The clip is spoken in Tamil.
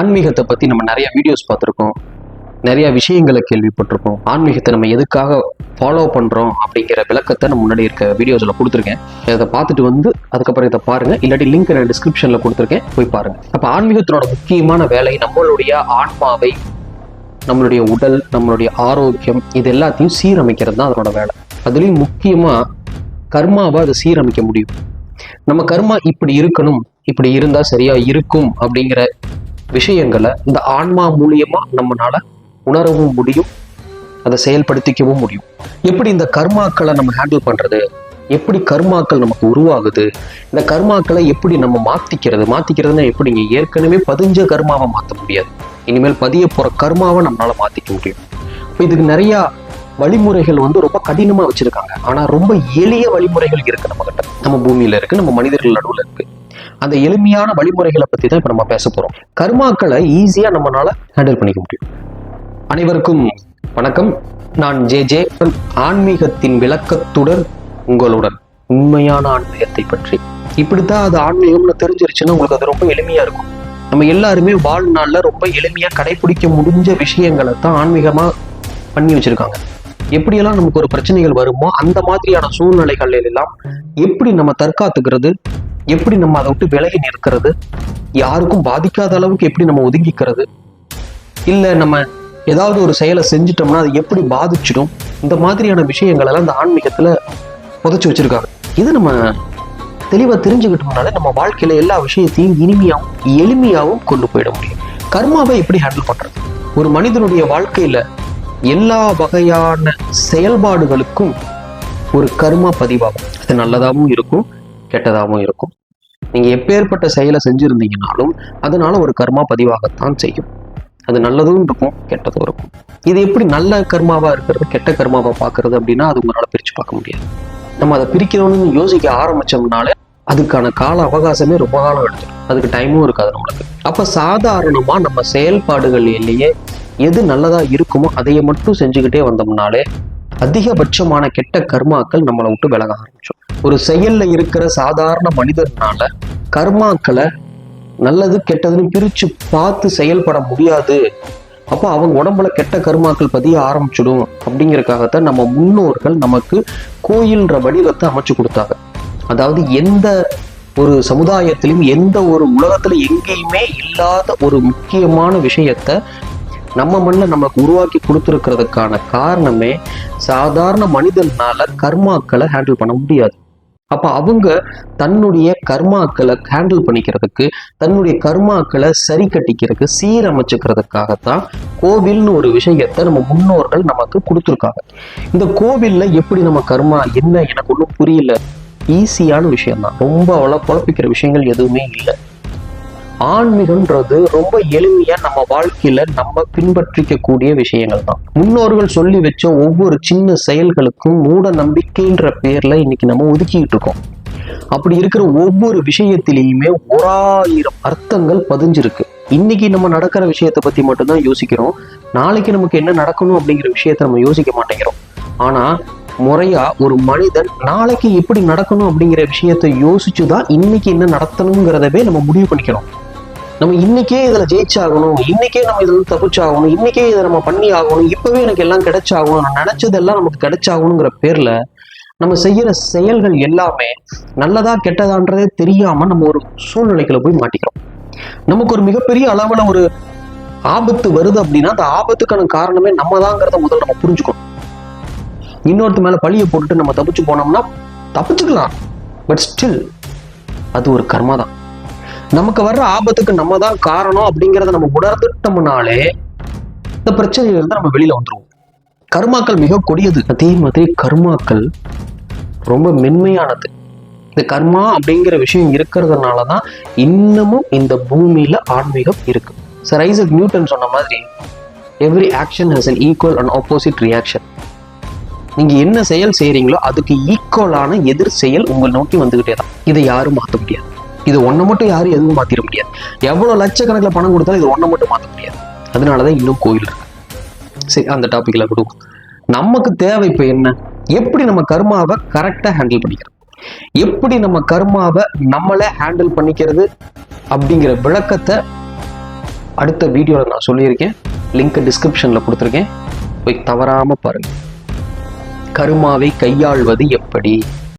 ஆன்மீகத்தை பற்றி நம்ம நிறைய வீடியோஸ் பார்த்துருக்கோம், நிறைய விஷயங்களை கேள்விப்பட்டிருக்கோம். ஆன்மீகத்தை நம்ம எதுக்காக ஃபாலோ பண்ணுறோம் அப்படிங்கிற விளக்கத்தை நம்ம முன்னாடி இருக்க வீடியோஸில் கொடுத்துருக்கேன். இதை பார்த்துட்டு வந்து அதுக்கப்புறம் இதை பாருங்கள், இல்லாட்டி லிங்க் நான் டிஸ்கிரிப்ஷனில் கொடுத்துருக்கேன், போய் பாருங்கள். அப்போ ஆன்மீகத்தினோட முக்கியமான வேலை நம்மளுடைய ஆன்மாவை, நம்மளுடைய உடல், நம்மளுடைய ஆரோக்கியம் இது எல்லாத்தையும் சீரமைக்கிறது தான் அதனோட வேலை. அதுலேயும் முக்கியமாக கர்மாவை அதை சீரமைக்க முடியும். நம்ம கர்மா இப்படி இருக்கணும், இப்படி இருந்தால் சரியா இருக்கும் அப்படிங்கிற விஷயங்களை இந்த ஆன்மா மூலியமா நம்மளால உணரவும் முடியும், அதை செயல்படுத்திக்கவும் முடியும். எப்படி இந்த கர்மாக்களை நம்ம ஹேண்டில் பண்றது, எப்படி கர்மாக்கள் நமக்கு உருவாகுது, இந்த கர்மாக்களை எப்படி நம்ம மாத்திக்கிறதுனா எப்படிங்க? ஏற்கனவே பதிஞ்ச கர்மாவை மாற்ற முடியாது, இனிமேல் பதிய போற கர்மாவை நம்மளால மாத்திக்க முடியும். இப்போ இதுக்கு நிறைய வழிமுறைகள் ரொம்ப கடினமா வச்சிருக்காங்க. ஆனா ரொம்ப எளிய வழிமுறைகள் இருக்கு நம்ம கிட்ட, நம்ம பூமியில இருக்கு, நம்ம மனிதர்கள் நடுவில் இருக்கு. அந்த எளிமையான வழிமுறைகளை பத்தி தான் இப்ப நம்ம பேச போறோம். கர்மாக்களை ஈஸியா நம்மளால ஹேண்டில் பண்ணிக்க முடியும். அனைவருக்கும் வணக்கம். நான் ஜே. ஆன்மீகத்தின் விளக்கத்துடன் உங்களுடன். உண்மையான ஆன்மீகத்தை பற்றி இப்படித்தான் அது ஆன்மீகம்னு தெரிஞ்சிருச்சுன்னா உங்களுக்கு அது ரொம்ப எளிமையா இருக்கும். நம்ம எல்லாருமே வாழ்நாள்ல ரொம்ப எளிமையா கடைபிடிக்க முடிஞ்ச விஷயங்களை தான் ஆன்மீகமா பண்ணி வச்சிருக்காங்க. எப்படியெல்லாம் நமக்கு ஒரு பிரச்சனைகள் வருமோ அந்த மாதிரியான சூழ்நிலைகள் எல்லாம் எப்படி நம்ம தற்காத்துக்கிறது, எப்படி நம்ம அதை விட்டு விலகி நிற்கிறது, யாருக்கும் பாதிக்காத அளவுக்கு எப்படி நம்ம ஒதுங்கிக்கிறது, இல்லை நம்ம ஏதாவது ஒரு செயலை செஞ்சிட்டோம்னா அது எப்படி பாதிச்சிடும், இந்த மாதிரியான விஷயங்கள் எல்லாம் இந்த ஆன்மீகத்துல புதைச்சி வச்சிருக்காங்க. இது நம்ம தெளிவாக தெரிஞ்சுக்கிட்டோம்னாலே நம்ம வாழ்க்கையில எல்லா விஷயத்தையும் இனிமையாகவும் எளிமையாகவும் கொண்டு போயிட முடியும். கர்மாவை எப்படி ஹேண்டில் பண்றது? ஒரு மனிதனுடைய வாழ்க்கையில எல்லா வகையான செயல்பாடுகளுக்கும் ஒரு கர்மா பதிவாகும். அது நல்லதாகவும் இருக்கும், கெட்டதாகவும் இருக்கும். நீங்க எப்பேற்பட்ட செயலை செஞ்சிருந்தீங்கனாலும் அதனால ஒரு கர்மா பதிவாகத்தான் செய்யும். அது நல்லதும் இருக்கும், கெட்டதும் இருக்கும். இது எப்படி நல்ல கர்மாவா இருக்கிறது, கெட்ட கர்மாவா பார்க்கறது அப்படின்னா அது உங்களால பிரிச்சு பார்க்க முடியாது. நம்ம அதை பிரிக்கணும்னு யோசிக்க ஆரம்பிச்சோம்னாலே அதுக்கான கால அவகாசமே ரொம்ப காலம் எடுத்துடும், அதுக்கு டைமும் இருக்காது நம்மளுக்கு. அப்ப சாதாரணமா நம்ம செயல்பாடுகளிலேயே எது நல்லதா இருக்குமோ அதைய மட்டும் செஞ்சுக்கிட்டே வந்தோம்னாலே அதிகபட்சமான கெட்ட கர்மாக்கள் நம்மளை விட்டு விலக ஆரம்பிச்சோம். ஒரு செயல்ல இருக்கிற சாதாரண மனிதர்னால கர்மாக்களை நல்லது கெட்டதுன்னு பிரிச்சு பார்த்து செயல்பட முடியாது. அப்போ அவங்க உடம்புல கெட்ட கர்மாக்கள் பதிய ஆரம்பிச்சிடும். அப்படிங்கறதுக்காகத்தான் நம்ம முன்னோர்கள் நமக்கு கோயில்ன்ற வடிவத்தை அமைச்சு கொடுத்தாங்க. அதாவது எந்த ஒரு சமுதாயத்திலும் எந்த ஒரு உலகத்துல எங்கேயுமே இல்லாத ஒரு முக்கியமான விஷயத்த நம்ம மண்ணில் நமக்கு உருவாக்கி கொடுத்துருக்கிறதுக்கான காரணமே சாதாரண மனிதனால கர்மாக்களை ஹேண்டில் பண்ண முடியாது. அப்ப அவங்க தன்னுடைய கர்மாக்களை ஹேண்டில் பண்ணிக்கிறதுக்கு, தன்னுடைய கர்மாக்களை சரி கட்டிக்கிறதுக்கு, சீரமைச்சுக்கிறதுக்காகத்தான் கோவில்னு ஒரு விஷயத்த நம்ம முன்னோர்கள் நமக்கு கொடுத்துருக்காங்க. இந்த கோவில்ல எப்படி நம்ம கர்மா என்ன எனக்கு ஒன்றும் புரியல, ஈஸியான விஷயம்தான், ரொம்ப அவ்வளோ குழப்பிக்கிற விஷயங்கள் எதுவுமே இல்லை. ஆன்மீகம்ன்றது ரொம்ப எளிமையா நம்ம வாழ்க்கையில நம்ம பின்பற்றிக்கக்கூடிய விஷயங்கள் தான். முன்னோர்கள் சொல்லி வச்ச ஒவ்வொரு சின்ன செயல்களுக்கும் மூட நம்பிக்கைன்ற பேர்ல இன்னைக்கு நம்ம ஒதுக்கிட்டு இருக்கோம். அப்படி இருக்கிற ஒவ்வொரு விஷயத்திலையுமே 1000 அர்த்தங்கள் பதிஞ்சிருக்கு. இன்னைக்கு நம்ம நடக்கிற விஷயத்தை பத்தி மட்டும்தான் யோசிக்கிறோம், நாளைக்கு நமக்கு என்ன நடக்கணும் அப்படிங்கிற விஷயத்த நம்ம யோசிக்க மாட்டேங்கிறோம். ஆனா முறையா ஒரு மனிதன் நாளைக்கு எப்படி நடக்கணும் அப்படிங்கிற விஷயத்த யோசிச்சுதான் இன்னைக்கு என்ன நடத்தணுங்கிறதவே நம்ம முடிவு பண்ணிக்கிறோம். நம்ம இன்னைக்கே இதுல ஜெயிச்சாகணும், இன்னைக்கே நம்ம இதுல தப்பிச்சாகணும், இன்னைக்கே இதை நம்ம பண்ணி ஆகணும், இப்பவே எனக்கு எல்லாம் கிடைச்சாகணும், நான் நினைச்சதெல்லாம் நமக்கு கிடைச்சாகணுங்கிற பேர்ல நம்ம செய்யற செயல்கள் எல்லாமே நல்லதா கெட்டதான்றதே தெரியாம நம்ம ஒரு சூழ்நிலைக்குள்ள போய் மாட்டிக்கிறோம். நமக்கு ஒரு மிகப்பெரிய அளவுல ஒரு ஆபத்து வருது அப்படின்னா அந்த ஆபத்துக்கான காரணமே நம்ம தாங்கிறத முதல்ல நம்ம புரிஞ்சுக்கணும். இன்னொருத்த மேல பழிய போட்டுட்டு நம்ம தப்பிச்சு போனோம்னா தப்பிச்சுக்கலாம், பட் ஸ்டில் அது ஒரு கர்மா தான். நமக்கு வர்ற ஆபத்துக்கு நம்ம தான் காரணம் அப்படிங்கிறத நம்ம உணர்ந்துட்டோம்னாலே இந்த பிரச்சனையில இருந்து நம்ம வெளியில வந்துருவோம். கர்மாக்கள் மிக கொடியது, அதே மாதிரி கர்மாக்கள் ரொம்ப மென்மையானது. இந்த கர்மா அப்படிங்கிற விஷயம் இருக்கிறதுனாலதான் இன்னமும் இந்த பூமியில ஆன்மீகம் இருக்கு. சர் ஐசக் நியூட்டன் சொன்ன மாதிரி every action has an equal and opposite reaction. நீங்க என்ன செயல் செய்யறீங்களோ அதுக்கு ஈக்குவலான எதிர் செயல் உங்களை நோக்கி வந்துகிட்டே தான். இதை யாரும் மாற்ற முடியாது. இது ஒன்றை மட்டும் யாரும் எதுவும் மாத்திர முடியாது. எவ்வளவு லட்சக்கணக்கில் பணம் கொடுத்தாலும் இது ஒன்றை மட்டும் மாற்ற முடியாது. அதனாலதான் இன்னும் கோயில் இருக்கு. சரி, அந்த டாபிக்ல கொடுக்கும். நமக்கு தேவை இப்ப என்ன, எப்படி நம்ம கர்மாவை கரெக்டா ஹேண்டில் பண்ணிக்கிறது, எப்படி நம்ம கர்மாவை நம்மளே ஹேண்டில் பண்ணிக்கிறது அப்படிங்கிற விளக்கத்தை அடுத்த வீடியோவில் நான் சொல்லியிருக்கேன், லிங்க் டிஸ்கிரிப்ஷனில் கொடுத்துருக்கேன், போய் தவறாமல் பாருங்கள். கர்மாவை கையாள்வது எப்படி?